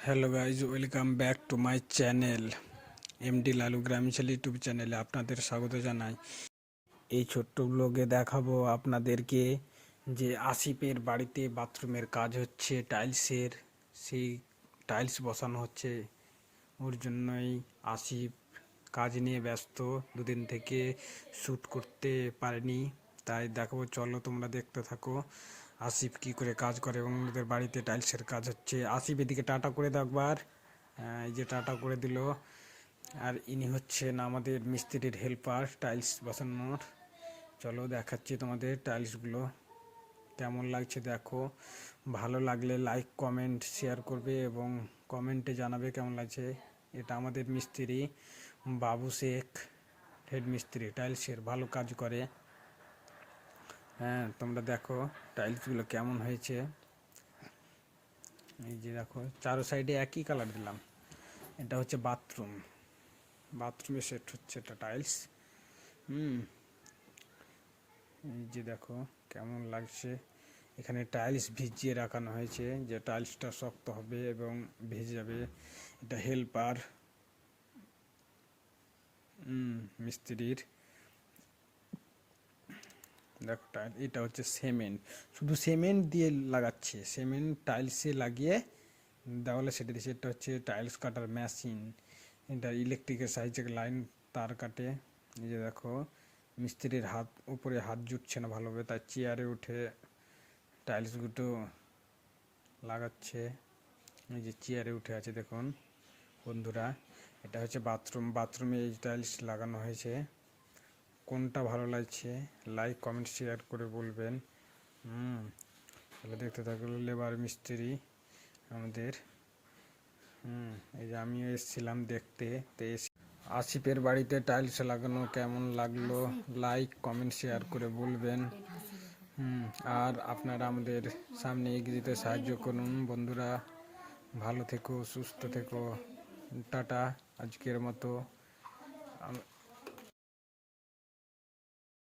Hello guys, welcome back to my channel MD Lalu গ্রামীণ YouTube চ্যানেলে আপনাদের স্বাগত জানাই। এই ছোট্ট ব্লগে দেখাবো আপনাদেরকে যে আসিফের বাড়িতে বাথরুমের কাজ হচ্ছে, টাইলসের। সেই টাইলস বসানো হচ্ছে, ওর জন্যই আসিফ কাজ নিয়ে ব্যস্ত। দুদিন থেকে শ্যুট করতে পারেনি, তাই দেখাবো। চলো তোমরা দেখতে থাকো আসিফ কি করে কাজ করে এবং ওদের বাড়িতে টাইলসের কাজ হচ্ছে। আসিফ এদিকে টাটা করে দাও একবার। এই যে টাটা করে দিল। আর ইনি হচ্ছেন আমাদের মিস্ত্রির হেল্পার টাইলস বসানোর। চলো দেখাচ্ছি তোমাদের টাইলসগুলো কেমন লাগছে দেখো। ভালো লাগলে লাইক কমেন্ট শেয়ার করবে এবং কমেন্টে জানাবে কেমন লাগছে। এটা আমাদের মিস্ত্রি বাবু শেখ, হেড মিস্ত্রি, টাইলসের ভালো কাজ করে। হ্যাঁ, তোমরা দেখো টাইলসগুলো কেমন হয়েছে। এই যে দেখো, চারো সাইডে একই কালার দিলাম। এটা হচ্ছে বাথরুম, বাথরুমে সেট হচ্ছে এটা টাইলস। এই যে দেখো কেমন লাগছে। এখানে টাইলস ভিজিয়ে রাখানো হয়েছে, যে টাইলসটা শক্ত হবে এবং ভেজে যাবে। এটা হেল্পার মিস্ত্রির। দেখো টাইল, এটা হচ্ছে সিমেন্ট, শুধু সিমেন্ট দিয়ে লাগাচ্ছে, সিমেন্ট টাইলসে লাগিয়ে দেওয়ালে সেটা দিচ্ছে। এটা হচ্ছে টাইলস কাটার মেশিন, এটা ইলেকট্রিকের সাহায্যে লাইন তার কাটে। এই যে দেখো মিস্ত্রির হাত উপরে, হাত জুটছে না ভালোভাবে, তাই চেয়ারে উঠে টাইলসগুলো লাগাচ্ছে। এই যে চেয়ারে উঠে আছে দেখুন বন্ধুরা। এটা হচ্ছে বাথরুম, বাথরুমে এই টাইলস লাগানো হয়েছে। কোনটা ভালো লাগছে লাইক কমেন্ট শেয়ার করে বলবেন। তাহলে দেখতে থাকলো লেবার মিস্ত্রি আমাদের। এই যে আমিও এসেছিলাম দেখতে, তো আসিফের বাড়িতে টাইলস লাগানো কেমন লাগলো লাইক কমেন্ট শেয়ার করে বলবেন। আর আপনারা আমাদের সামনে এগিয়ে যেতে সাহায্য করুন বন্ধুরা। ভালো থেকো, সুস্থ থেকো, টাটা আজকের মতো।